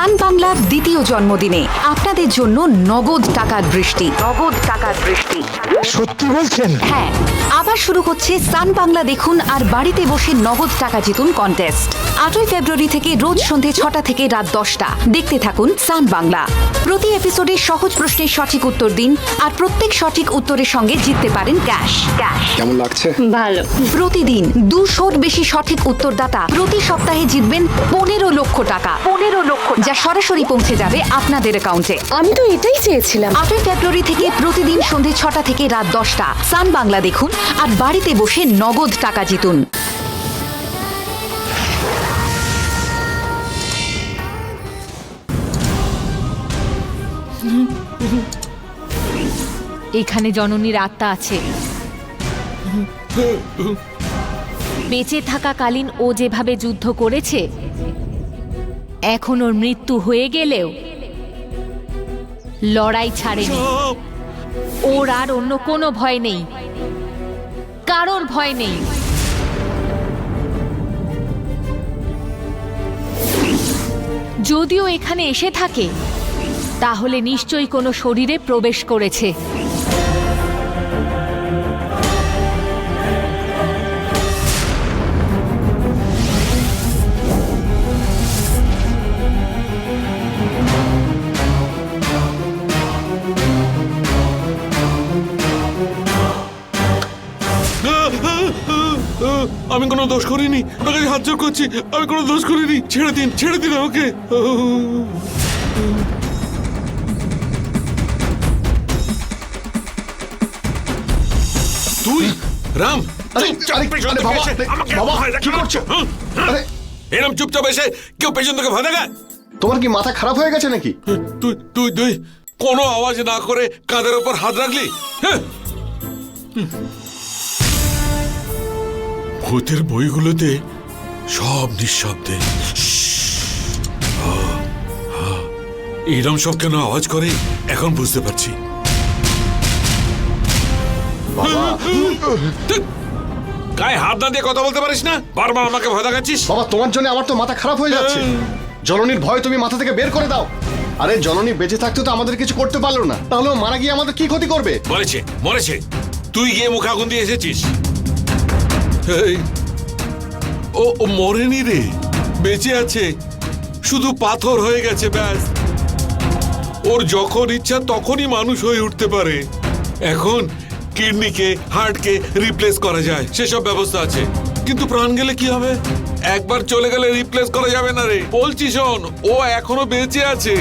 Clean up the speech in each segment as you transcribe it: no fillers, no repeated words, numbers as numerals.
সান বাংলার দ্বিতীয় জন্মদিনে আপনাদের জন্য নগদ টাকার বৃষ্টি। সত্যি বলছেন? হ্যাঁ, আবার শুরু হচ্ছে সান বাংলা দেখুন আর বাড়িতে বসে নগদ টাকা জিতুন কন্টেস্ট। 8ই ফেব্রুয়ারি থেকে রোজ সন্ধে 6টা থেকে রাত 10টা দেখতে থাকুন সান বাংলা। প্রতি এপিসোডে সহজ প্রশ্নের সঠিক উত্তর দিন আর প্রত্যেক সঠিক উত্তরের সঙ্গে জিততে পারেন ক্যাশ। কেমন লাগছে? ভালো। প্রতিদিন 200-র বেশি সঠিক উত্তরদাতা প্রতি সপ্তাহে জিতবেন 15 লক্ষ টাকা, যা সরাসরি পৌঁছে যাবে আপনাদের অ্যাকাউন্টে। আমি তো এটাই চেয়েছিলাম। 8ই ফেব্রুয়ারি থেকে প্রতিদিন সন্ধে 6টা থেকে রাত 10টা সান বাংলা দেখুন আর বাড়িতে বসে নগদ টাকা জিতুন। এখানে জননীর আত্মা আছে। বেঁচে থাকাকালীন ও যেভাবে যুদ্ধ করেছে, এখন ওর মৃত্যু হয়ে গেলেও লড়াই ছাড়েনি। ওর আর অন্য কোনো ভয় নেই, কারোর ভয় নেই। যদিও এখানে এসে থাকে, তাহলে নিশ্চয়ই কোনো শরীরে প্রবেশ করেছে। আমি কোনো দোষ করিনি, ওনাকে হাত জোর করছি, আমি কোনো দোষ করিনি। ছেড়ে দিন আমাকে। তুই রাম, কি করছো? এরম চুপচাপ এসে কেউ পেছন থেকে ভয় দেখায়? তোমার কি মাথা খারাপ হয়ে গেছে নাকি? তুই কোনো আওয়াজ না করে কাঁধের ওপর হাত রাখলি। ভূতের বইগুলোতে সব নিঃশব্দে এরম সব কেন আওয়াজ করে এখন বুঝতে পারছি। গায়ে হাত না দিয়ে কথা বলতে পারিস না? বারবার আমাকে ভয় দেখাচ্ছিস। বাবা, তোমার জন্য আমার তো মাথা খারাপ হয়ে যাচ্ছে। জননীর ভয় তুমি মাথা থেকে বের করে দাও। আরে জননী বেঁচে থাকতে তো আমাদের কিছু করতে পারলো না, তাহলে ও মারা গিয়ে আমাদের কি ক্ষতি করবে? মরেছে। তুই গিয়ে মুখে আগুন দিয়ে এসেছিস। ও মরেনি রে, বেঁচে আছে, শুধু পাথর হয়ে গেছে ব্যাস। ওর যখন ইচ্ছা তখনই মানুষ হয়ে উঠতে পারে। এখন কিডনিকে, হার্টকে রিপ্লেস করা যায়, সেসব ব্যবস্থা আছে। কিন্তু প্রাণ গেলে কি হবে? একবার চলে গেলে রিপ্লেস করা যাবে না রে। বলছি শোন, ও এখনো বেঁচে আছে।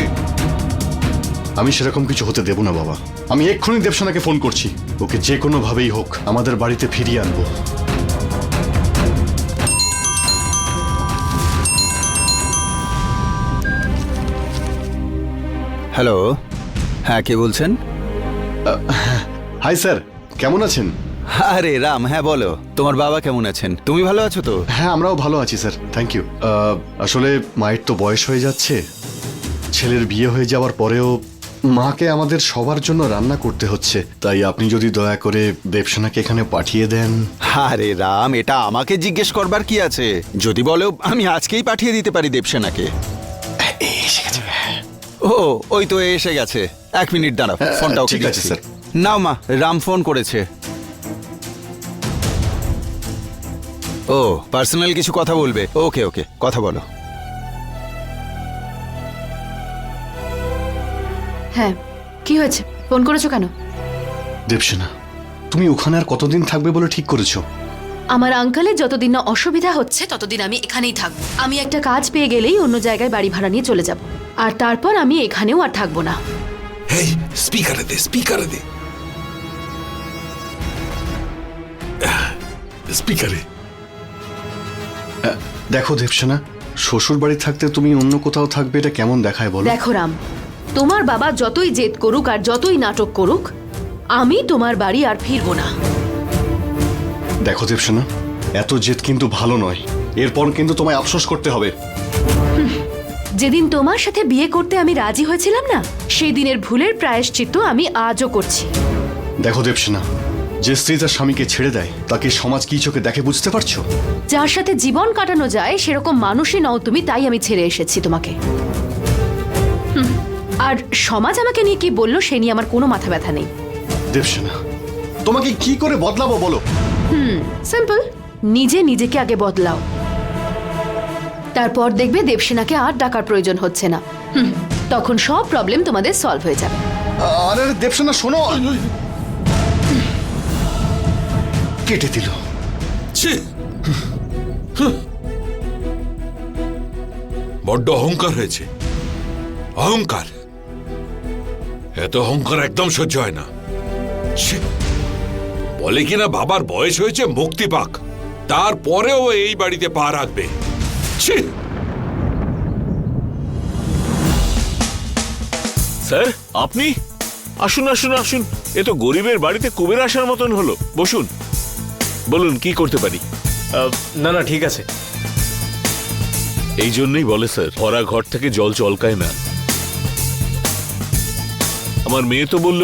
আমি সেরকম কিছু হতে দেব না বাবা। আমি এক্ষুনি দেবসেনাকে ফোন করছি, ওকে যে কোনো ভাবেই হোক আমাদের বাড়িতে ফিরিয়ে আনবো। হ্যালো, হ্যাঁ কে বলছেন? হাই স্যার, কেমন আছেন? আরে রাম, হ্যাঁ বলো, তোমার বাবা কেমন আছেন? তুমি ভালো আছো তো? হ্যাঁ, আমরাও ভালো আছি স্যার, থ্যাংক ইউ। আসলে মায়ের তো বয়স হয়ে যাচ্ছে, ছেলের বিয়ে হয়ে যাওয়ার পরেও মাকে আমাদের সবার জন্য রান্না করতে হচ্ছে। তাই আপনি যদি দয়া করে দেবসেনাকে এখানে পাঠিয়ে দেন। আরে রাম, এটা আমাকে জিজ্ঞেস করবার কি আছে? যদি বলো আমি আজকেই পাঠিয়ে দিতে পারি দেবসেনাকে। এসে গেছে। ও, ওই তো এসে গেছে। 1 মিনিট দাঁড়াও, ফোনটা ওকে ঠিক আছে দিচ্ছি। স্যার। নাও মা, রাম ফোন করেছে। ও পার্সোনাল কিছু কথা বলবে? ওকে ওকে, কথা বলো। হ্যাঁ, কি হয়েছে? ফোন করেছো কেন? দেবসেনা, তুমি ওখানে আর কতদিন থাকবে বলে ঠিক করেছো? আমার আঙ্কেলের যতদিন না অসুবিধা হচ্ছে ততদিন আমি এখানেই থাকবো। আমি একটা কাজ পেয়ে গেলেই অন্য জায়গায় বাড়ি ভাড়া নিয়ে চলে যাব, আর তারপর আমি এখানেও আর থাকবো না। হেই, স্পিকারে দে। স্পিকারে। দেখো দেবসেনা, শ্বশুর বাড়ি থাকতে তুমি অন্য কোথাও থাকবে, এটা কেমন দেখায় বলো? দেখো রাম, তোমার বাবা যতই জেদ করুক আর যতই নাটক করুক, আমি তোমার বাড়ি আর ফিরবো না। দেখো দেবসেনা, এত জেদ কিন্তু ভালো নয়, এরপর কিন্তু তোমায় আফসোস করতে হবে। যেদিন তোমার সাথে বিয়ে করতে আমি রাজি হয়েছিলাম না, সেই দিনের ভুলের প্রায়শ্চিত্ত আমি আজও করছি। দেখো দেবসেনা, যে স্ত্রী তার স্বামীকে ছেড়ে দেয় তাকে সমাজ কি চোখে দেখে বুঝতে পারছো? যার সাথে জীবন কাটানো যায় সেরকম মানুষই নও তুমি, তাই আমি ছেড়ে এসেছি তোমাকে। আর সমাজ আমাকে নিয়ে কি বললো সে নিয়ে আমার কোনো মাথা ব্যথা নেই। দেবসেনা, তোমাকে কি করে বদলাবো বলো? সিম্পল, নিজে নিজেকে আগে বদলাও, তারপর দেখবে দেবসেনাকে আর ডাকার প্রয়োজন হচ্ছে না। তখন সব প্রবলেম তোমাদের সলভ হয়ে যাবে। আরে দেবসেনা শোনো। কেটে দিল। ছি! বড্ড অহংকার হয়েছে, অহংকার। এত অহংকার একদম সহ্য হয় না। ছি! বলে কিনা বাবার বয়স হয়েছে, মুক্তি পাক, তারপরেও এই বাড়িতে পা রাখবে। ছি! স্যার, আপনি আসুন আসুন আসুন, এ তো গরিবের বাড়িতে কুবের আসার মতন হলো। বসুন, বলুন কি করতে পারি। না না ঠিক আছে। এই জন্যই বলে স্যার, ভরা ঘর থেকে জল চলকায় না। আমার মেয়ে তো বলল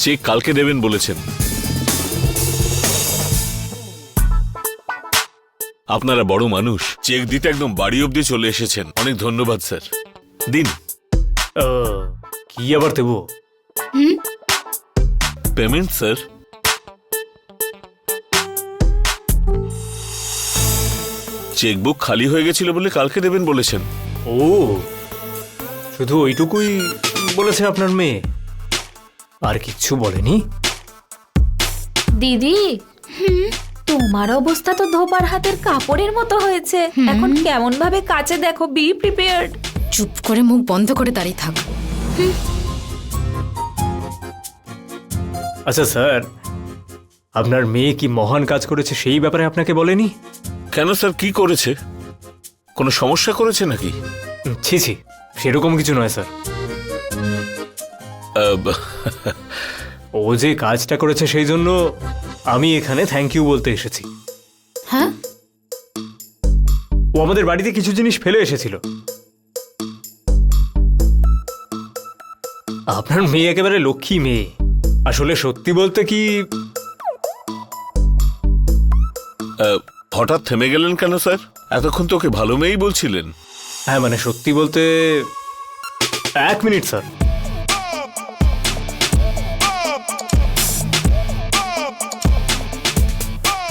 চেক কালকে দেবেন বলেছেন। আপনারা বড় মানুষ, চেক দিতে একদম বাড়ি অব্দি চলে এসেছেন। অনেক ধন্যবাদ স্যার, দিন। কি আবার দেবো? Payment sir. চেকবুক খালি হয়ে গেছিল বলে কালকে দেবেন বলেছেন। ও, শুধু ওইটুকুই বলেছে আপনার মেয়ে, আর কিচ্ছু বলেনি? দিদি, তোমার অবস্থা তো ধোপার হাতের কাপড়ের মতো হয়েছে। এখন কেমন ভাবে কাছে দেখো, বি প্রিপেয়ার্ড। চুপ করে মুখ বন্ধ করে দাঁড়িয়ে থাক। আচ্ছা স্যার, আপনার মেয়ে কি মহান কাজ করেছে সেই ব্যাপারে আপনাকে বলেনি? কেন স্যার, কি করেছে? কোনো সমস্যা করেছে নাকি? ছি ছি, সেরকম কিছু নয় স্যার। ও যে কাজটা করেছে সেই জন্য আমি এখানে থ্যাংক ইউ বলতে এসেছি। হ্যাঁ, ও আমাদের বাড়িতে কিছু জিনিস ফেলে এসেছিল। আপনার মেয়ে একেবারে লক্ষ্মী মেয়ে। আসলে সত্যি বলতে কি, হঠাৎ থেমে গেলেন কেন স্যার? এতক্ষণ তো ওকে ভালো মেয়েই বলছিলেন। হ্যাঁ মানে সত্যি বলতে, 1 মিনিট স্যার।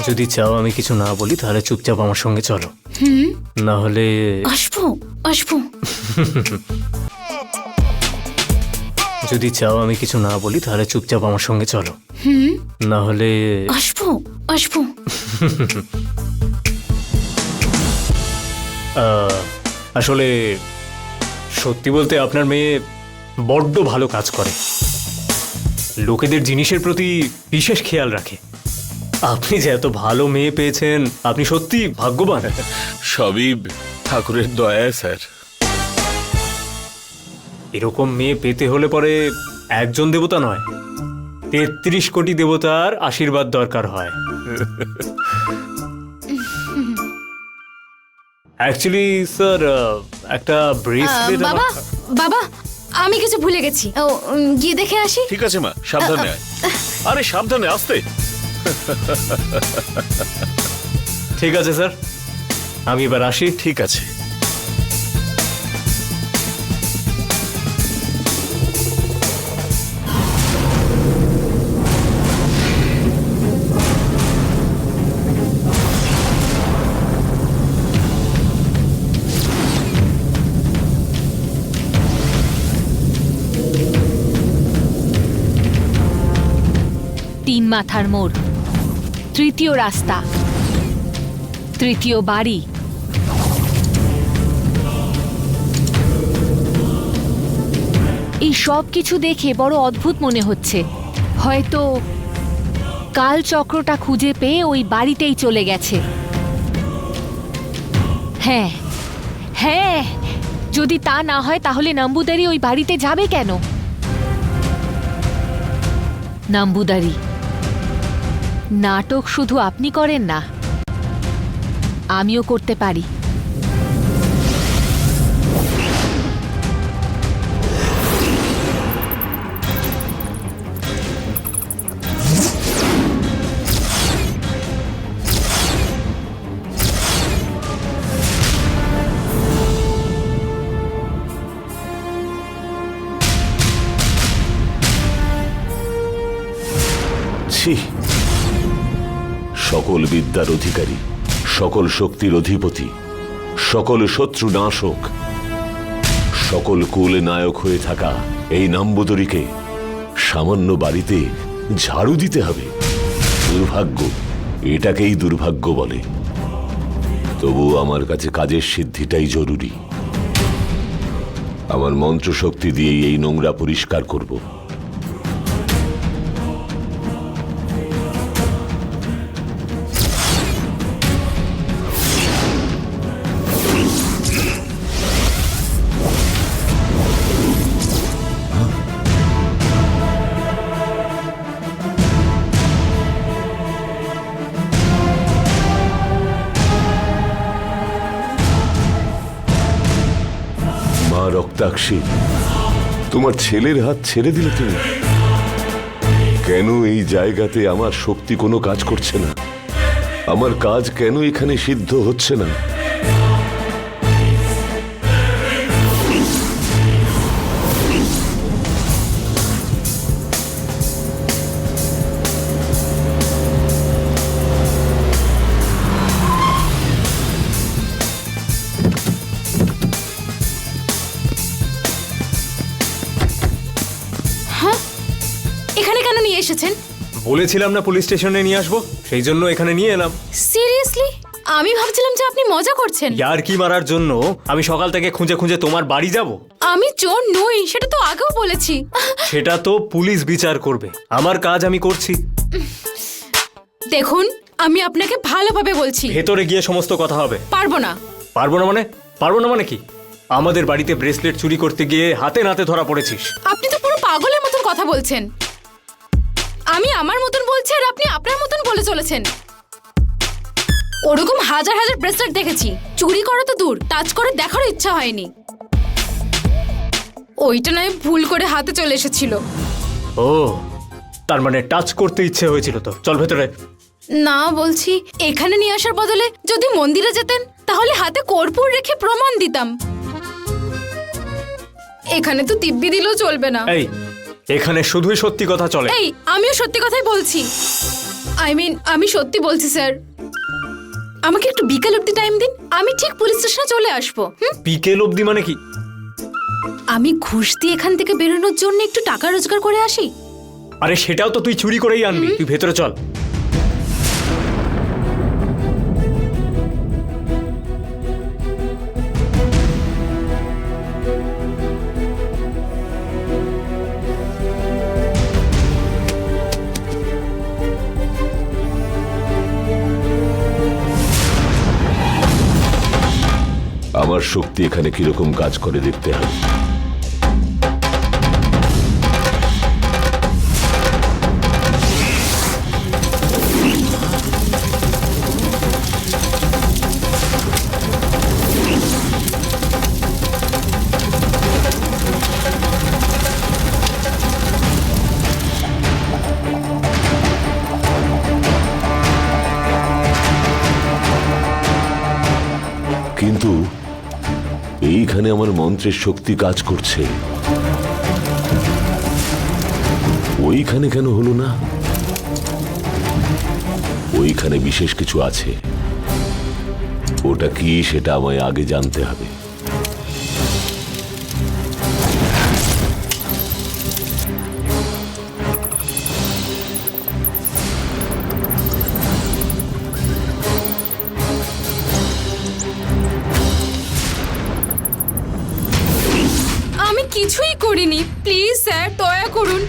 যদি চাও আমি কিছু না বলি তাহলে চুপচাপ আমার সঙ্গে চলো, না হলে আসবো আসবো। যদি চাও আমি কিছু না বলি তাহলে চুপচাপ আমার সঙ্গে চলো, না হলে আসবো আসবো। আসলে সত্যি বলতে আপনার মেয়ে বড্ড ভালো কাজ করে, লোকেদের জিনিসের প্রতি বিশেষ খেয়াল রাখে। আপনি যে এত ভালো মেয়ে পেয়েছেন, আপনি সত্যি ভাগ্যবান। সবই ঠাকুরের দয়ায় স্যার। এরকম মেয়ে পেতে হলে পরে একজন দেবতা নয়, 33 কোটি দেবতার আশীর্বাদ দরকার হয়। অ্যাকচুয়ালি স্যার, একটা ব্রেসলেট। বাবা বাবা, আমি কিছু ভুলে গেছি। ও, গিয়ে দেখে আসি। ঠিক আছে মা, সাবধানে আয়। আরে সাবধানে, আসতে। ঠিক আছে স্যার, আমি এবার আসি। ঠিক আছে। তিন মাথার মোড়, তৃতীয় রাস্তা, তৃতীয় বাড়ি। এই সব কিছু দেখে বড় অদ্ভুত মনে হচ্ছে। হয়তো কাল চক্রটা খুঁজে পেয়ে ওই বাড়িতেই চলে গেছে। হ্যাঁ হ্যাঁ, যদি তা না হয় তাহলে নাম্বুদারি ওই বাড়িতে যাবে কেন? নাম্বুদারি, নাটক শুধু আপনি করেন না, আমিও করতে পারি। ছি, সকল বিদ্যার অধিকারী, সকল শক্তির অধিপতি, সকল শত্রু নাশক, সকল কুল নায়ক হয়ে থাকা এই নাম্বদরীকে সামান্য বাড়িতে ঝাড়ু দিতে হবে। দুর্ভাগ্য, এটাকেই দুর্ভাগ্য বলে। তবু আমার কাছে কাজের সিদ্ধিটাই জরুরি। আমার মন্ত্র শক্তি দিয়েই এই নোংরা পরিষ্কার করব। মা রক্তাক্ষী, তোমার ছেলের হাত ছেড়ে দিলে তুমি। কেন এই জায়গাতে আমার শক্তি কোনো কাজ করছে না? আমার কাজ কেন এখানে সিদ্ধ হচ্ছে না? এখানে কেন নিয়ে এসেছেন? বলেছিলাম না পুলিশ স্টেশনে নিয়ে আসবো, সেই জন্য এখানে নিয়ে এলাম। সিরিয়াসলি? আমি ভাবছিলাম যে আপনি মজা করছেন। ইয়ার কি মারার জন্য আমি সকাল থেকে খুঁজে খুঁজে তোমার বাড়ি যাব? আমি চোর নই, সেটা তো আগেও বলেছি। সেটা তো পুলিশ বিচার করবে, আমার কাজ আমি করছি। দেখুন, আমি আপনাকে ভালোভাবে বলছি। ভেতরে গিয়ে সমস্ত কথা হবে। পারবো না। পারবো না মানে? পারবো না মানে কি? আমাদের বাড়িতে ব্রেসলেট চুরি করতে গিয়ে হাতে নাতে ধরা পড়েছিস। আপনি তো পুরো পাগলের মতন কথা বলছেন। আমি আমার মতন বলছি আর আপনি আপনার মতন বলে চলেছেন। ওরকম হাজার হাজার ব্রেসলেট দেখেছি, চুরি করা তো দূর, টাচ করে দেখারও ইচ্ছা হয়নি। ওইটা নয় ভুল করে হাতে চলে এসেছিল। ও, তার মানে টাচ করতে ইচ্ছে হয়েছিল তো? চল ভেতরে। না, বলছি এখানে নিয়ে আসার বদলে যদি মন্দিরে যেতেন তাহলে হাতে কর্পূর রেখে প্রমাণ দিতাম। এখানে তো দিব্যি দিলেও চলবে না। এই, এখানে শুধুই সত্যি কথা চলে। এই, আমিও সত্যি কথাই বলছি। আমি সত্যি বলছি স্যার। আমাকে একটু বিকেল অবধি টাইম দিন, আমি ঠিক পুলিশ স্টেশনে চলে আসবো। বিকেল অবধি মানে কি? আমি ঘুষ দিয়ে এখান থেকে বেরোনোর জন্য একটু টাকা রোজগার করে আসি। আরে সেটাও তো তুই চুরি করেই আনবি। তুই ভেতরে চল। আমার শক্তি এখানে কিরকম কাজ করে দেখতে হবে। কিন্তু এইখানে আমার মন্ত্রের শক্তি কাজ করছে, ওইখানে কেন হলো না? ওইখানে বিশেষ কিছু আছে, ওটা কি সেটা আমায় আগে জানতে হবে। আমি কিছুই করিনি, প্লিজ স্যার দয়া করুন।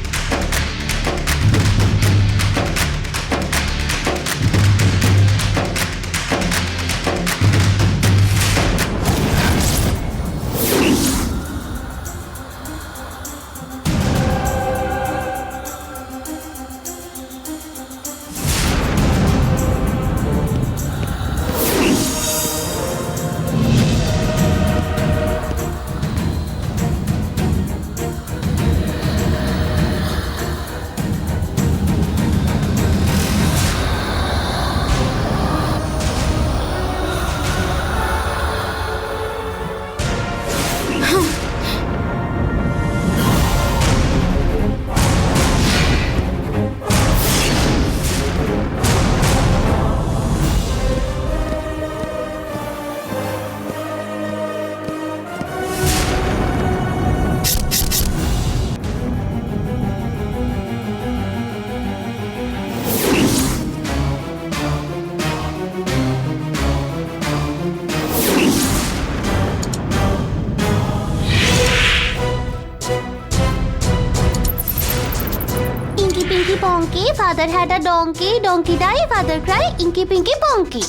donkey, father had a donkey, donkey die, father cry, inky pinky ponky.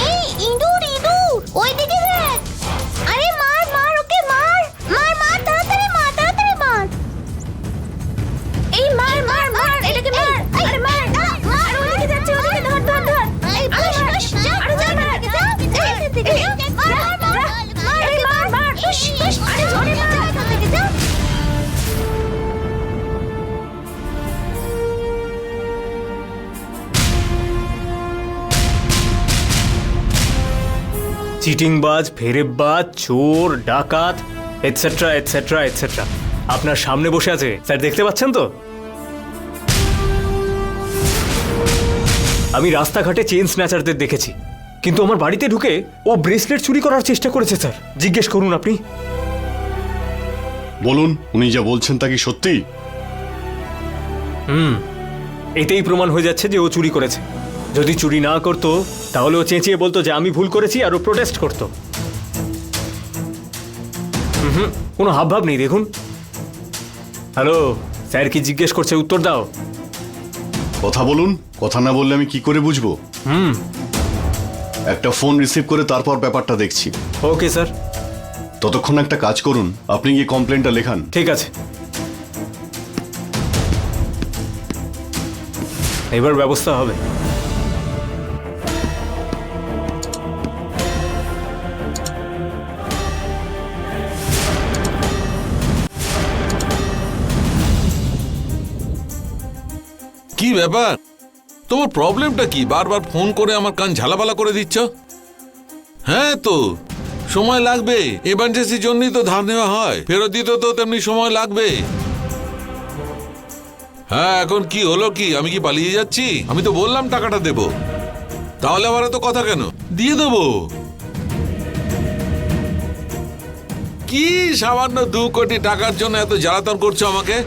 এই ইঁদুর ইঁদুর ওইদিকে দেখ। আরে মার মার ওকে মার মার মার তাড়াতাড়ি মার এই মার মার মার এটাকে মার আরে মার মার ওইদিকে যাচ্ছে ওইদিকে ধর ধর ধর এই বস বস আরে যা মার যা মার মার এই মার মার বস বস আরে জোরে মার থেকে যা। চিটিংবাজ, ফেরেববাজ, চোর, ডাকাত, এটসেট্রা এটসেট্রা এটসেট্রা আপনার সামনে বসে আছে স্যার, দেখতে পাচ্ছেন তো? আমি রাস্তাঘাটে চেইন স্ন্যাচারদের দেখেছি, কিন্তু আমার বাড়িতে ঢুকে ও ব্রেসলেট চুরি করার চেষ্টা করেছে স্যার। জিজ্ঞেস করুন আপনি। বলুন, উনি যা বলছেন তা কি সত্যি? এতেই প্রমাণ হয়ে যাচ্ছে যে ও চুরি করেছে। যদি চুরি না করতো তাহলে ও চেঁচিয়ে বলতো যে আমি ভুল করেছি আর ও প্রোটেস্ট করতো। কোনো হাবভাব নেই, দেখুন। হ্যালো স্যার, কি জিজ্ঞেস করছে উত্তর দাও। কথা বলুন, কথা না বললে আমি কি করে বুঝবো? একটা ফোন রিসিভ করে তারপর ব্যাপারটা দেখছি। Okay sir. ততক্ষণ একটা কাজ করুন, আপনি গিয়ে কমপ্লেনটা লেখান। ঠিক আছে, এবার ব্যবস্থা হবে। কি ব্যাপার, তোমার প্রবলেমটা কি? বারবার ফোন করে আমার কান ঝালাপালা করে দিচ্ছ। হ্যাঁ তো সময় লাগবে, এমার্জেন্সির জন্যই তো ধার নেওয়া হয়, ফেরত দিতে তো তেমনি সময় লাগবে। হ্যাঁ, এখন কি হলো কি? আমি কি পালিয়ে যাচ্ছি? আমি তো বললাম টাকাটা দেব, তাহলে আবার এত কথা কেন? দিয়ে দেবো। কি সামান্য 2 কোটি টাকার জন্য এত জ্বালাতন করছো আমাকে?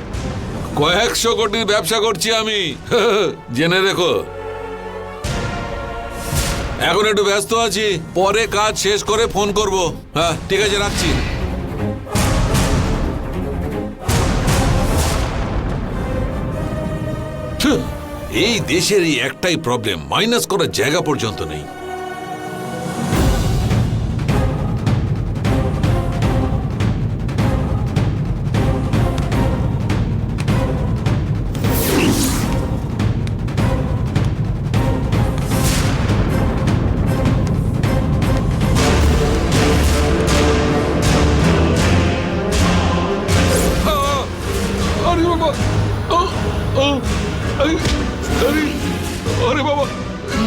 কয়েকশো কোটির ব্যবসা করছি আমি, জেনে রেখো। এখন একটু ব্যস্ত আছি, পরে কাজ শেষ করে ফোন করব। হ্যাঁ ঠিক আছে, রাখছি। এই দেশের এই একটাই প্রবলেম, মাইনাস করার জায়গা পর্যন্ত নেই। আরে বাবা, আরে বাবা,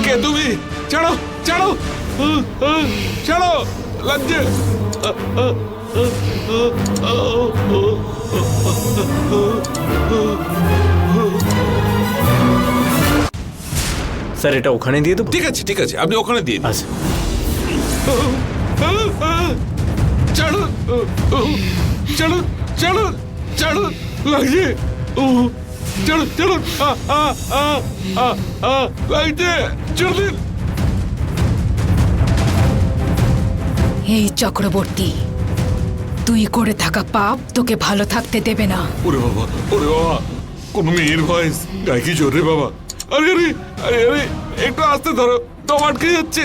কে তুমি? ছাড়ো ছাড়ো ছাড়ো, লাগছে। স্যার এটা ওখানে দিয়ে দেবো? ঠিক আছে ঠিক আছে, আপনি ওখানে দিয়ে দিন। আচ্ছা। ছাড়ো ছাড়ো ছাড়ো ছাড়ো, লাগছে। ছাড়ো ছাড়ো, লাগছে, ছেড়ে দিন। এই চক্রবর্তী, তুই করে থাকা পাপ তোকে ভালো থাকতে দেবে না। ওরে বাবা, ওরে বাবা, কোন মেয়ের ভয়েস, গায়ে কি জোরে বাবা। আরে আরে আরে আরে, একটু আস্তে ধরো, দম আটকে যাচ্ছে,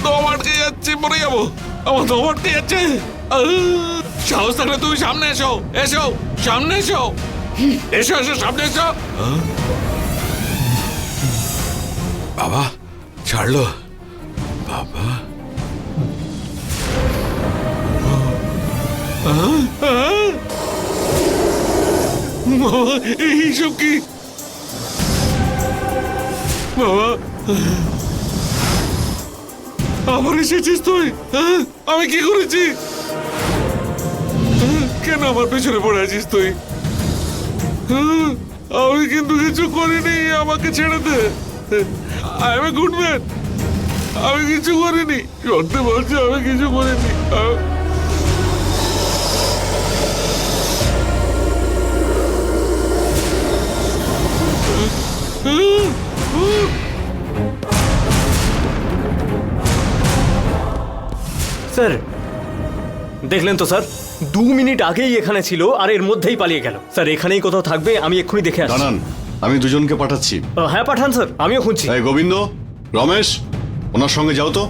দম আটকে যাচ্ছে, মরে যাবো, আমার দম আটকে যাচ্ছে। সাহস থাকলে তুমি সামনে এসো, এসো সামনে এসো, এসো এসো সামনে এসো। বাবা ছাড়লো, বাবা এইসব কি বাবা? আবার এসেছিস তুই? আমি কি করেছি? কেন আমার পেছনে পড়ে আছিস তুই? আমি কিন্তু কিছু করিনি, আমাকে ছেড়ে দে। I am a good man, আমি কিছু করিনি, সত্যি বলছি আমি কিছু করিনি। স্যার দেখলেন তো স্যার, 2 মিনিট আগেই এখানে ছিল আর এর মধ্যেই পালিয়ে গেল। স্যার এখানেই কোথাও থাকবে, আমি এক্ষুনি দেখে আসছি। দাঁড়ান, আমি দুজনকে পাঠাচ্ছি। হ্যাঁ পাঠান স্যার, আমিও খুঁজছি। এই গোবিন্দ, রমেশ, ওনার সঙ্গে যাও তো।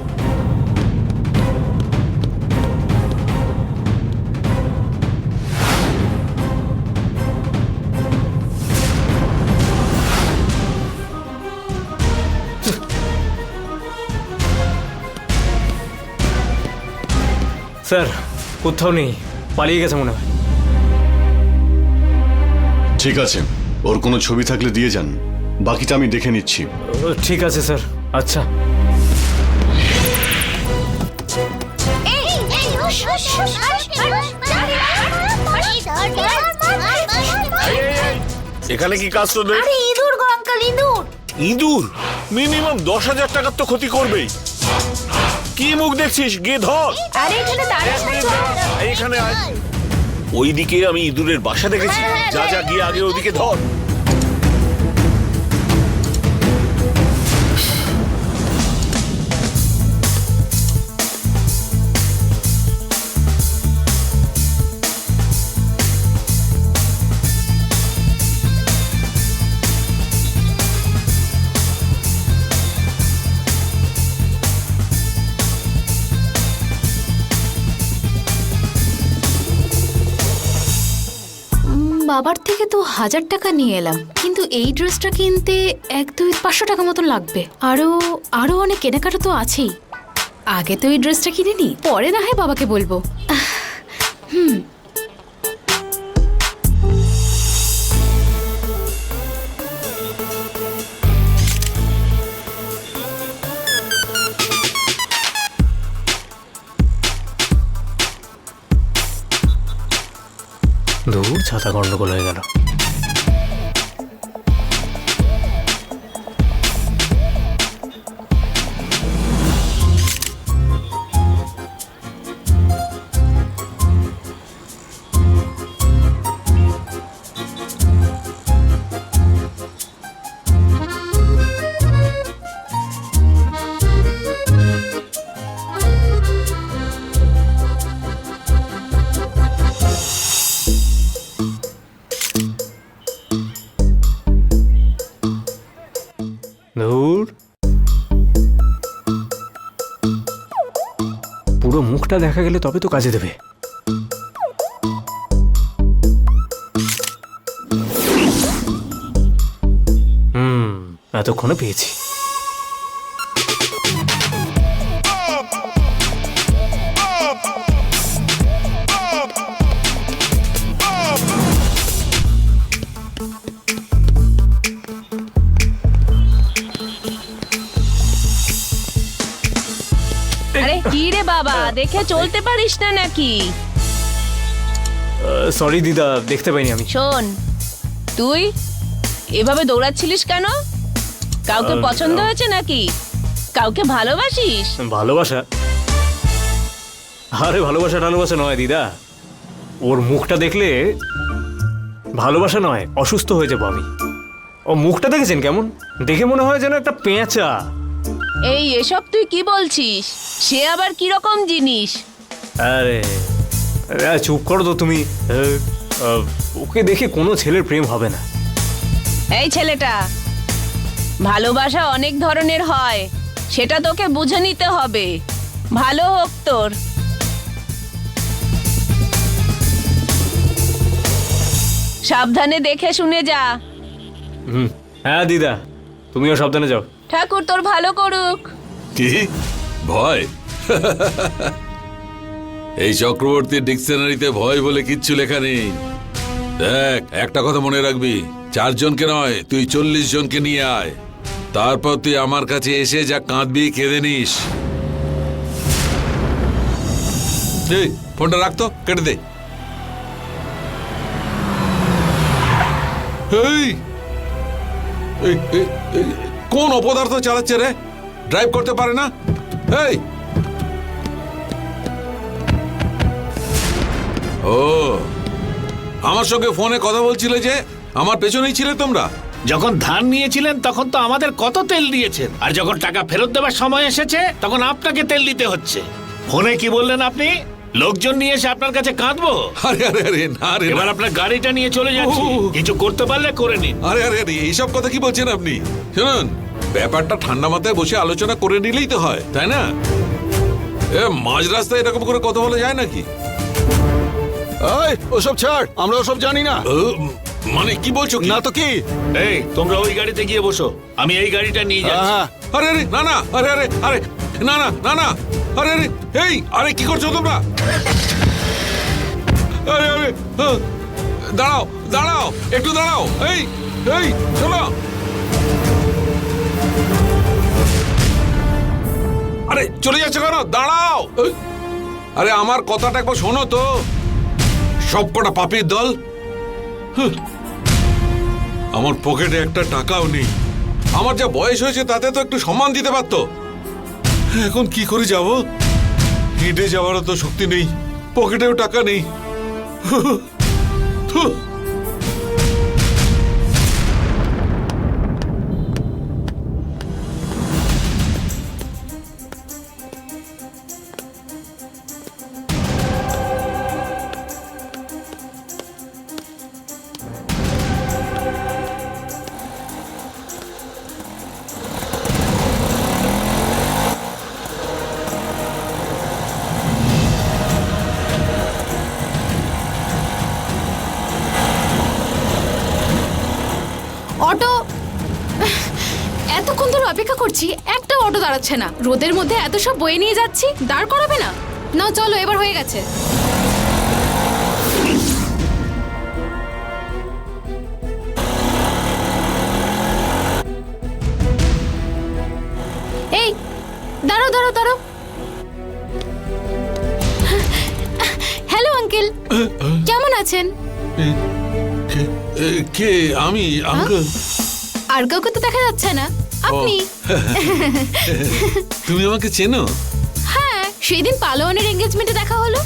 স্যার কোথাও নেই, পালিয়ে গেছে মনে হয়। ঠিক আছে, ওর কোনো ছবি থাকলে দিয়ে যান, বাকিটা আমি দেখে নিচ্ছি। ঠিক আছে স্যার, আচ্ছা। এখানে কি কাজ তোদের? আরে ইঁদুর গো আঙ্কেল, ইঁদুর। ইঁদুর মিনিমাম 10,000 টাকার তো ক্ষতি করবেই। কি মুখ দেখছিস, গিয়ে ধর। আরে এখানে দাঁড়িয়ে এইখানে আয়। ওইদিকে আমি ইঁদুরের বাসা দেখেছি। যা যা, গিয়ে আগে ওদিকে ধর। বাবার থেকে তো 1000 টাকা নিয়ে এলাম, কিন্তু এই ড্রেসটা কিনতে 1-2-500 টাকা মতো লাগবে। আরো অনেক কেনাকাটা তো আছেই। আগে তো এই ড্রেসটা কিনে নি, পরে না হয় বাবাকে বলবো। দূর, ছাতা গন্ডগোল হয়ে গেল। দূর, পুরো মুখটা দেখা গেলে তবে তো কাজে দেবে। এতক্ষণে পেয়েছি। আরে কি রে বাবা, দেখে চলতে পারিস না নাকি? সরি দিদা, দেখতে পাইনি আমি। শোন, তুই এভাবে দৌড়াচ্ছিলিস কেন? কাউকে পছন্দ হয়েছে নাকি? কাউকে ভালোবাসিস? ভালোবাসা? আরে ভালোবাসা টালোবাসা নয় দিদা, ওর মুখটা দেখলে ভালোবাসা নয়, অসুস্থ হয়ে যাবো আমি। ও মুখটা দেখেছেন কেমন? দেখে মনে হয় যেন একটা পেঁচা। এই এসব তুই কি বলছিস? সে আবার কি রকম জিনিস? আরে চুপ করো তো তুমি। ওকে দেখে কোনো ছেলের প্রেম হবে না। এই ছেলেটা, ভালোবাসা অনেক ধরনের হয়, সেটা তোকে বুঝে নিতে হবে। ভালো হোক তোর। সাবধানে দেখে শুনে যা। হ্যাঁ দিদা, তুমিও সাবধানে যাও। ঠাকুর তোর ভালো করুক। কি ভয়? এই চক্রবর্তীর ডিকশনারিতে ভয় বলে কিচ্ছু লেখা নেই। দেখ, একটা কথা মনে রাখবি, 4 জনকে নয়, তুই 40 জনকে নিয়ে আয়। তারপর তুই আমার কাছে এসে যা কাঁদবি, কেঁদে নিস। এই ফোনটা রাখতো, কেটে দে। এই কোন অপদার্থ চালাচ্ছে রে? ড্রাইভ করতে পারে না? এই ও, আমার সঙ্গে ফোনে কথা বলছিলে যে, আমার পেছনেই ছিলে তোমরা। যখন ধার নিয়েছিলেন তখন তো আমাদের কত তেল দিয়েছেন, আর যখন টাকা ফেরত দেওয়ার সময় এসেছে তখন আপনাকে তেল দিতে হচ্ছে। ফোনে কি বললেন আপনি? লোকজন নিয়ে এসে আপনার কাছে কাঁদবো? আরে আরে আরে না রে, এবার না। আপনার গাড়িটা নিয়ে চলে যাচ্ছি। ও। কিছু করতে পারলে করে নিন। আরে আরে আরে এইসব কথা কি বলছেন আপনি? শুনুন, ব্যাপারটা ঠান্ডা মাথায় বসে আলোচনা করে নিলেই তো হয়, তাই না? মাঝ রাস্তায় এরকম করে কথা বলা যায় নাকি? এই ওসব ছাড়, আমরা ওসব জানি না। মানে কি বলছো কি? না তো কি? এই তোমরা ওই গাড়িতে গিয়ে বসো, আমি এই গাড়িটা নিয়ে যাচ্ছি। হ্যাঁ, আরে আরে না না, আরে আরে আরে না না না না, আরে আরে এই আরে কি করছো তোমরা? আরে আরে দাঁড়াও দাঁড়াও, একটু দাঁড়াও। এই এই শোনো, আরে চলে যাচ্ছে কেন? দাঁড়াও। আরে আমার কথাটা একবার শোনো তো। সব কটা পাপির দল। আমার পকেটে একটা টাকাও নেই। আমার যা বয়স হয়েছে তাতে তো একটু সম্মান দিতে পারতো। এখন কি করে যাব? হেঁটে যাওয়ারও তো শক্তি নেই, পকেটেও টাকা নেই। অটো, এতক্ষণ ধরে অপেক্ষা করছি, একটা অটো দাঁড়াচ্ছে না। রোদের মধ্যে এত সব বয়ে নিয়ে যাচ্ছি, দাঁড় করাবে না? নাও চলো, এবার হয়ে গেছে। এই দাঁড়াও দাঁড়াও দাঁড়াও। হ্যালো আঙ্কেল, কেমন আছেন? কে? আমি আঙ্কেল। আর কাউকে তো দেখা যাচ্ছে না। আপনি? তুমি আমাকে চেনো? হ্যাঁ, সেদিন পালোয়ানের এঙ্গেজমেন্টে দেখা হলো।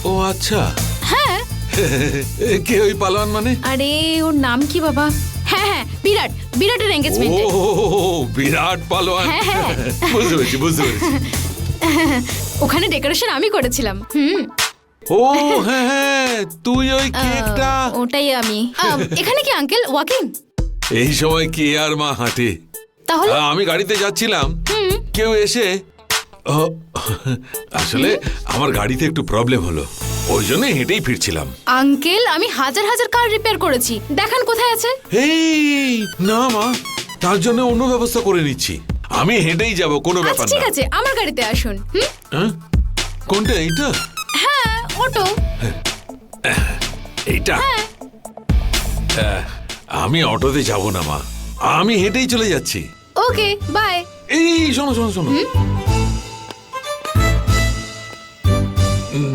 ও আচ্ছা। হ্যাঁ। কে ওই পালোয়ান মানে? আরে ওর নাম কি বাবা? হ্যাঁ হ্যাঁ, বিরাট, বিরাটের এঙ্গেজমেন্টে। ও বিরাট পালোয়ান। হ্যাঁ, হ্যাঁ। বুঝতে পেরেছি বুঝতে পেরেছি। ওখানে ডেকোরেশন আমি করেছিলাম। ও হ্যাঁ হ্যাঁ, তুই ওই কেকটা। ওটাই আমি। এখানে কি আঙ্কেল ওয়াকিং? এই সময় কে আর মা হাঁটে? তাহলে আমি গাড়িতে যাচ্ছিলাম, কেউ এসে আসলে আমার গাড়িতে একটু প্রবলেম হলো, ওই জন্য হেঁটেই ফিরছিলাম। আঙ্কেল, আমি হাজার হাজার কার রিপেয়ার করেছি, দেখান কোথায় আছে। এই না মা, তার জন্য অন্য ব্যবস্থা করে নিচ্ছি। আমি হেঁটেই যাব, কোনো আচ্ছা ব্যাপার ঠিক না। আছে, আমার গাড়িতে আসুন। হ্যাঁ? কোনটা? এইটা? হ্যাঁ, অটো। এইটা? আমি অটোতে যাব না মা, আমি হেঁটেই চলে যাচ্ছি। ওকে, বাই। এই শোনো শোনো শোনো,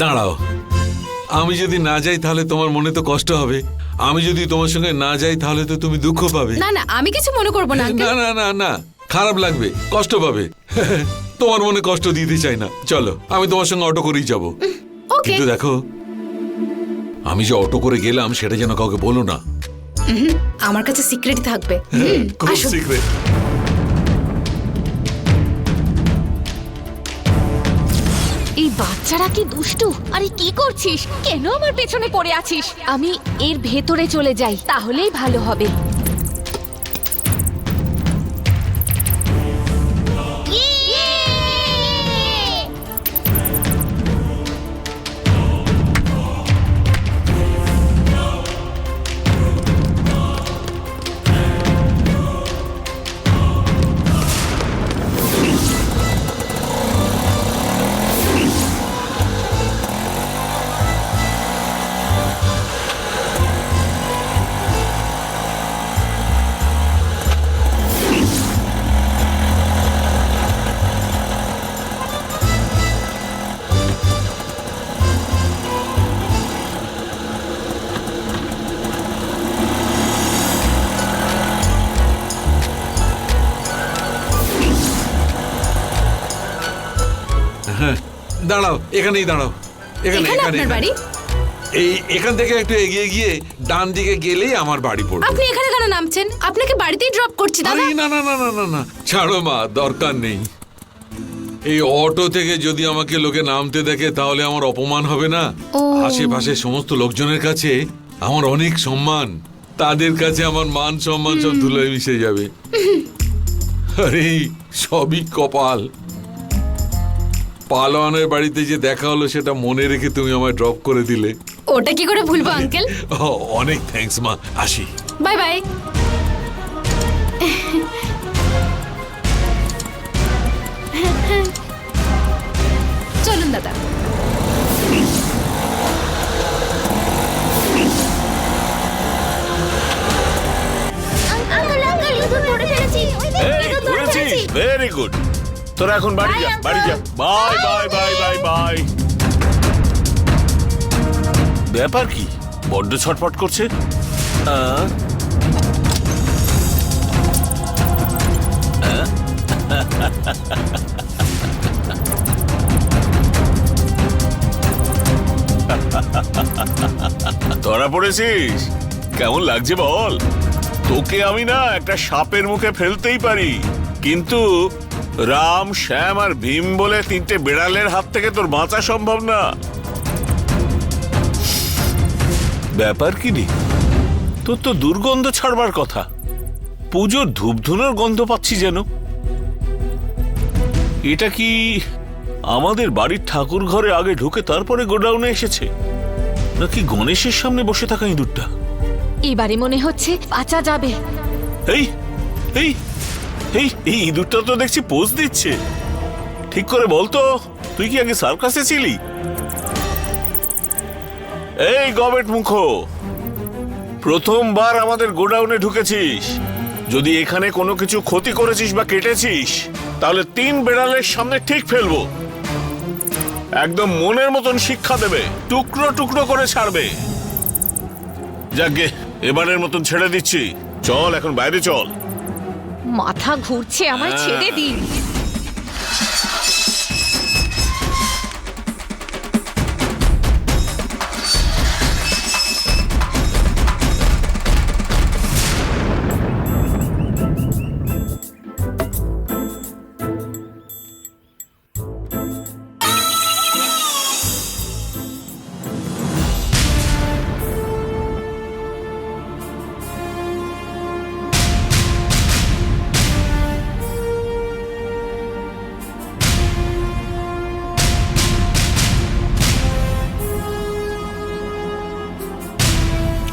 দাঁড়াও। আমি যদি না যাই তাহলে তোমার মনে তো কষ্ট হবে, আমি যদি তোমার সঙ্গে না যাই তাহলে তো তুমি দুঃখ পাবে। না না, আমি কিছু মনে করবো না আঙ্কেল। না না না না, খারাপ লাগবে, কষ্ট পাবে। তোমার মনে কষ্ট দিতে চাই না। চলো, আমি তোমার সঙ্গে অটো করেই যাব। ওকে। কিন্তু দেখো, আমি যে অটো করে গেলাম সেটা যেন কাউকে বলো না। আমার কাছে সিক্রেটই থাকবে। খুব আসুন। সিক্রেট। এই বাচ্চারা কি দুষ্টু! আরে কি করছিস? কেন আমার পেছনে পড়ে আছিস? আমি এর ভেতরে চলে যাই, তাহলেই ভালো হবে। দাঁড়াও, এখানেই দাঁড়াও। এখানে এখানে এখানে আপনার বাড়ি? এই এখান থেকে একটু এগিয়ে গিয়ে ডান দিকে গেলেই আমার বাড়ি পড়বে। আপনি এখানে কেন নামছেন? আপনাকে বাড়িতেই ড্রপ করছি দাদা। আরে না না না না না না, ছাড়ো মা, দরকার নেই। এই অটো থেকে যদি আমাকে লোকে নামতে দেখে তাহলে আমার অপমান হবে না? ও। আশেপাশে সমস্ত লোকজনের কাছে আমার অনেক সম্মান, তাদের কাছে আমার মান সম্মান সব ধুলোয় মিশে যাবে। আরে সবই কপাল। পালোয়ানের বাড়িতে যে দেখা হলো সেটা মনে রেখে তুমি আমায় ড্রপ করে দিলে। ওটা কি করে ভুলবো আঙ্কেল? অনেক থ্যাঙ্কস মা, আসি। Bye bye. চলুন দাদা। আঙ্কেল আঙ্কেল ইঁদুর ধরে ফেলেছি। ইঁদুর ধরে ফেলেছি। Very good. তোরা এখন বাড়ি যা, Bye, বাড়ি যা। uncle. Bye bye bye bye bye. ব্যাপার কি, বড্ড ছটফট করছে? আহ? ধরা পড়েছিস? কেমন লাগছে বল? তোকে আমি না একটা সাপের মুখে ফেলতেই পারি, কিন্তু রাম, শ্যাম আর ভীম বলে তিনটে বেড়ালের হাত থেকে তোর বাঁচা সম্ভব না। ব্যাপার কি রে, তোর তো দুর্গন্ধ ছাড়বার কথা। পুজোর ধূপধুনোর গন্ধ পাচ্ছি যেন। এটা কি আমাদের বাড়ির ঠাকুর ঘরে আগে ঢুকে তারপরে গোডাউনে এসেছে, নাকি গণেশের সামনে বসে থাকা ইঁদুরটা? এবারে মনে হচ্ছে বাঁচা যাবে। এই এই এই এই ইঁদুরটা তো দেখছি পোজ দিচ্ছে। ঠিক করে বলতো, তুই কি আগে সার্কাসে ছিলি? এই গবেট মুখো, প্রথমবার আমাদের গোডাউনে ঢুকেছিস। যদি এখানে কোনো কিছু ক্ষতি করেছিস বা কেটেছিস, তাহলে 3 বেড়ালের সামনে ঠিক ফেলবো। একদম মনের মতন শিক্ষা দেবে, টুকরো টুকরো করে ছাড়বে। যাকগে, এবারের মতন ছেড়ে দিচ্ছি। চল এখন বাইরে চল। মাথা ঘুরছে আমার, ছেড়ে দিন।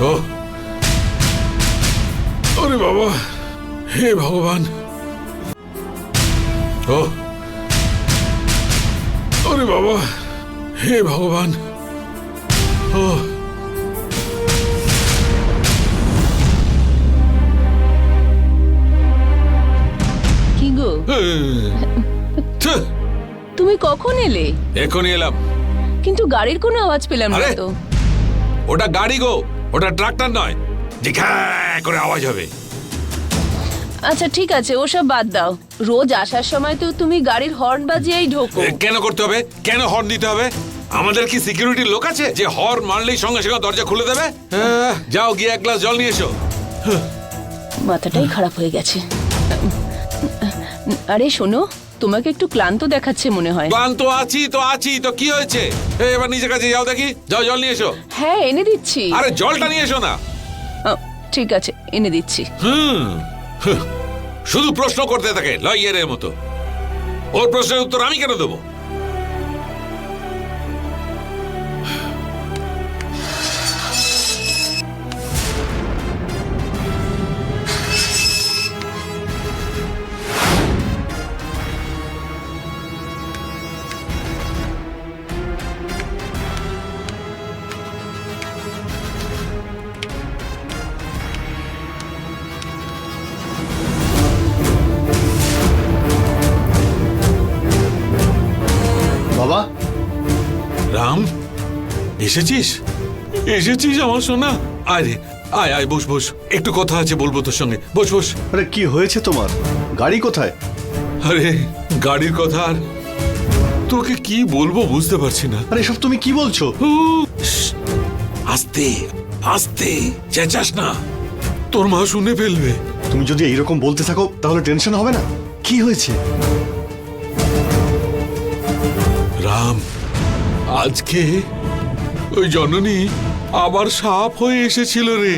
ও আরে বাবা, হে ভগবান। ও আরে বাবা, হে ভগবান। ও কি গো, ছ্যাঃ, তুমি কখন এলে? এখনই এলাম। কিন্তু গাড়ির কোনো আওয়াজ পেলাম না আরে! তো। ওটা গাড়ি গো, ওটা ট্রাক্টর নয় যে ঘ্যাঁ করে আওয়াজ হবে। আচ্ছা ঠিক আছে, ওসব বাদ দাও। রোজ আসার সময় তো তুমি গাড়ির হর্ন বাজিয়েই ঢোকো। কেন করতে হবে? কেন হর্ন দিতে হবে? আমাদের কি সিকিউরিটির লোক আছে যে হর্ন মারলেই সঙ্গে সঙ্গে দরজা খুলে দেবে? যাও গিয়ে 1 গ্লাস জল নিয়ে এসো। মাথাটাই খারাপ হয়ে গেছে। আরে শোনো, তোমাকে একটু ক্লান্ত দেখাচ্ছে মনে হয়। ক্লান্ত আছি তো কি হয়েছে? এবার নিজের কাছে যাও দেখি, যাও জল নিয়ে এসো। হ্যাঁ এনে দিচ্ছি। আরে জলটা নিয়ে এসো না। ঠিক আছে, এনে দিচ্ছি। শুধু প্রশ্ন করতে থাকে লয়ারের মতো। ওর প্রশ্নের উত্তর আমি কেন দেবো? বাবা, রাম, এসেছিস? এসেছিস আমার সোনা? আয় আয় আয়, বস বস, একটু কথা আছে বলবো তোর সঙ্গে। বস বস। আরে কি হয়েছে তোমার? গাড়ি কোথায়? আরে গাড়ির কথা আর তোকে কি বলবো বুঝতে পারছি না। আরে সব তুমি কি বলছো? আস্তে আস্তে চেঁচাস না, তোর মা শুনে ফেলবে। তুমি যদি এইরকম বলতে থাকো তাহলে টেনশন হবে না? কি হয়েছে? আজকে ওই জননী আবার সাপ হয়ে এসেছিল রে।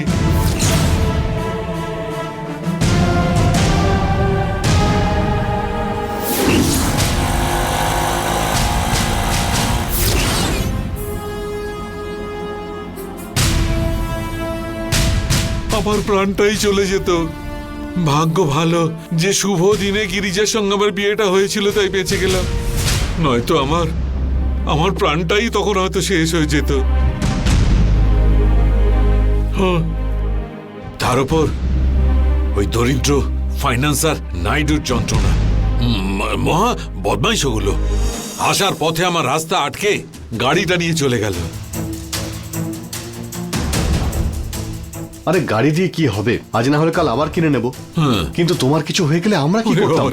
আমার প্রাণটাই চলে যেত। ভাগ্য ভালো যে শুভ দিনে গিরিজার সঙ্গে আমার বিয়েটা হয়েছিল, তাই বেঁচে গেলাম। নয়তো আমার প্রাণটাই তখন হয়তো শেষ হয়ে যেত। তার উপর ওই দরিদ্র ফাইন্যান্সার নাইডুর যন্ত্রণা, মহা বদমাইশ ওগুলো। আসার পথে আমার রাস্তা আটকে গাড়িটা নিয়ে চলে গেল। আরে গাড়ি দিয়ে কি হবে, আজ না হলে কাল আবার কিনে নেব। কিন্তু তোমার কিছু হয়ে গেলে আমরা কি করতাম?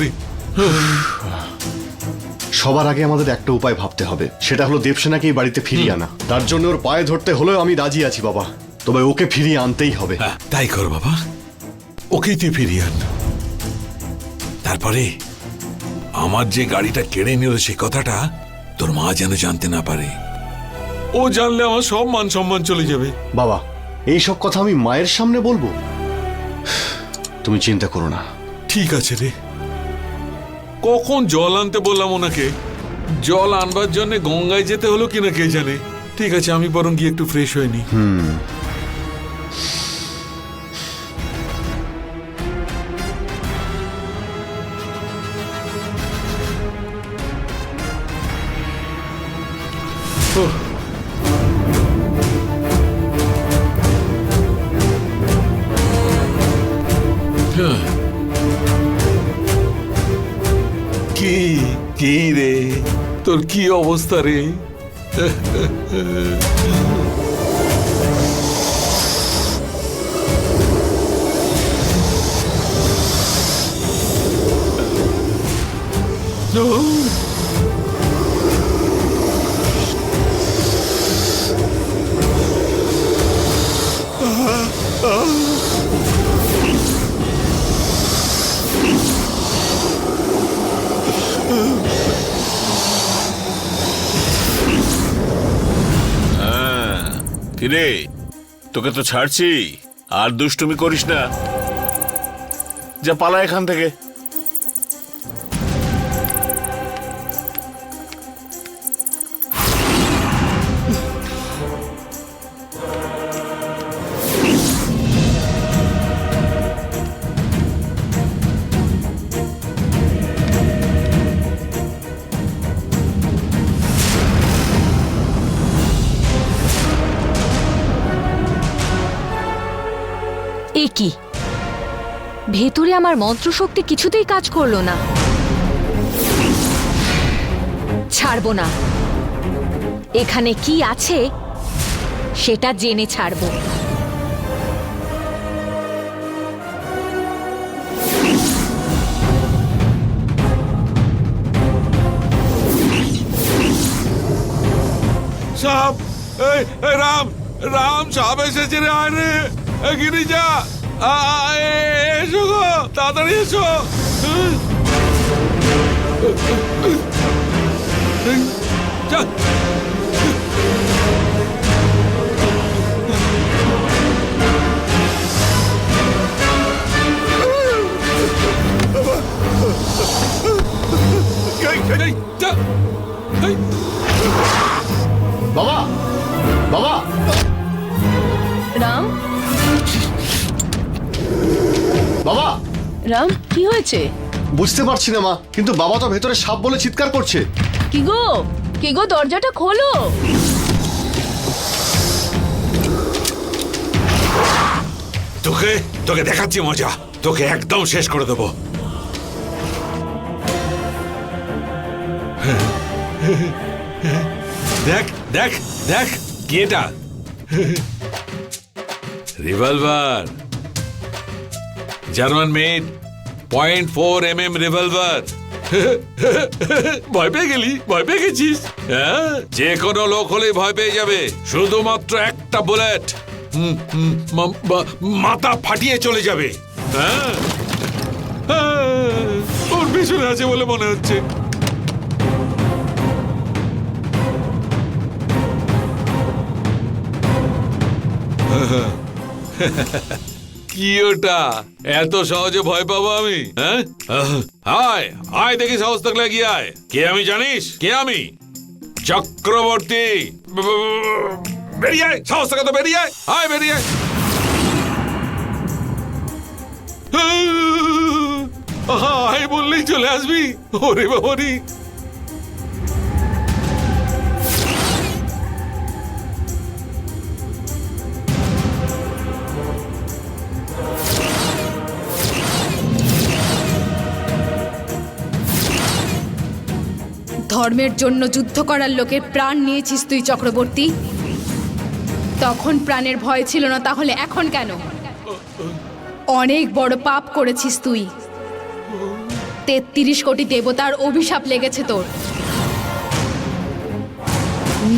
সবার আগে আমাদের একটা উপায় ভাবতে হবে, সেটা হলো দেবসেনাকে এই বাড়িতে ফিরিয়ে আনা। তার জন্য ওর পায়ে ধরতে হলেও আমি রাজি আছি বাবা, তবে ওকে ফিরিয়ে আনতেই হবে। তাই কর বাবা, ওকেই তুই ফিরিয়ে আন। তারপরে আমার যে গাড়িটা কেড়ে নিল সে কথাটা তোর মা যেন জানতে না পারে। ও জানলে আমার সব মান সম্মান চলে যাবে। বাবা, এই সব কথা আমি মায়ের সামনে বলবো? তুমি চিন্তা করো না। ঠিক আছে রে। কখন জল আনতে বললাম ওনাকে, জল আনবার জন্য গঙ্গায় যেতে হলো কিনা কে জানে। ঠিক আছে, আমি বরং গিয়ে একটু ফ্রেশ হয়ে নি। কি রে, তোর কি অবস্থা রে? কিরে, তোকে তো ছাড়ছি, আর দুষ্টুমি করিস না। যা পালা এখান থেকে। এ কি, ভেতরে আমার মন্ত্রশক্তি কিছুতেই কাজ করলো না। ছাড়বো না, এখানে কি আছে সেটা জেনে ছাড়বো। সাপ! এই রাম, রাম, সাপ এসেছে রে! আয় রে গিরিজা, এসো গো, তাড়াতাড়ি এসো। বাবা, বাবা! রাম, বাবা! রাম, কি হয়েছে? বুঝতে পারছি না মা, কিন্তু বাবা তো ভেতরে সাপ বলে চিৎকার করছে। কি গো, কি গো, দরজাটা খোলো। তোকে দেখাচ্ছি মজা, তোকে একদম শেষ করে দেবো। দেখ দেখ দেখ, কি এটা? Revolver, German made, 0.4 mm revolver. ভয় পেয়ে গেলি? ভয় পেয়ে গেছিস? হ্যাঁ, যে কোনো লোক হলেই ভয় পেয়ে যাবে। শুধুমাত্র একটা বুলেট মাথা ফাটিয়ে চলে যাবে। হ্যাঁ, ওর পিছনে আছে বলে মনে হচ্ছে। কি ওটা এত সহজে ভয় পাবো আমি? হ্যাঁ, আয় আয় দেখি, সাহস থাকলে এগিয়ে আয়। কে আমি জানিস? কে আমি? চক্রবর্তী। বেরিয়ে আয়, সাহস থাকে তো বেরিয়ে আয়। আয় বেরিয়ে আয়। আয় বললেই চলে আসবি? ওরে বাবারি। ধর্মের জন্য যুদ্ধ করার লোকের প্রাণ নিয়েছিস তুই চক্রবর্তী। তখন প্রাণের ভয় ছিল না, তাহলে এখন কেন? অনেক বড় পাপ করেছিস তুই। 33 কোটি দেবতার অভিশাপ লেগেছে তোর।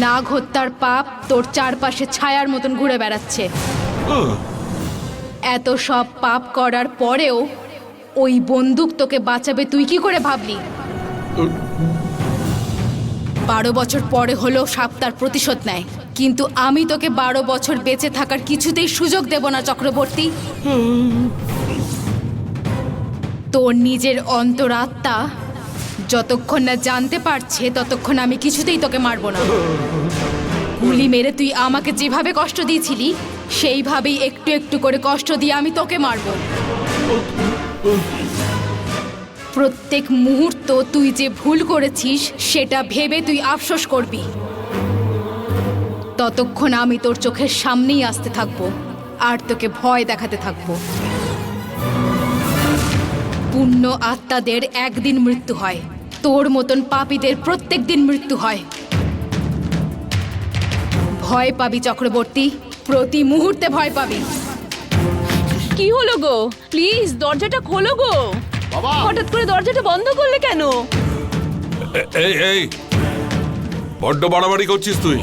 নাগ হত্যার পাপ তোর চারপাশে ছায়ার মতন ঘুরে বেড়াচ্ছে। এত সব পাপ করার পরেও ওই বন্দুক তোকে বাঁচাবে তুই কি করে ভাবলি? 12 বছর পরে হলেও সাপ তার প্রতিশোধ নেয়, কিন্তু আমি তোকে 12 বছর বেঁচে থাকার কিছুতেই সুযোগ দেব না চক্রবর্তী। তোর নিজের অন্তরাত্মা যতক্ষণ না জানতে পারছে ততক্ষণ আমি কিছুতেই তোকে মারব না। গুলি মেরে তুই আমাকে যেভাবে কষ্ট দিয়েছিলি সেইভাবেই একটু একটু করে কষ্ট দিয়ে আমি তোকে মারব। প্রত্যেক মুহূর্ত তুই যে ভুল করেছিস সেটা ভেবে তুই আফসোস করবি। ততক্ষণ আমি তোর চোখের সামনেই আসতে থাকবো আর তোকে ভয় দেখাতে থাকবো। পুণ্য আত্মাদের একদিন মৃত্যু হয়, তোর মতন পাপীদের প্রত্যেক দিন মৃত্যু হয়। ভয় পাবি চক্রবর্তী, প্রতি মুহূর্তে ভয় পাবি। কি হলো গো? প্লিজ দরজাটা খোলো গো। হঠাৎ করে দরজাটা বন্ধ করলে কেন? এই বড্ড বাড়াবাড়ি করছিস তুই।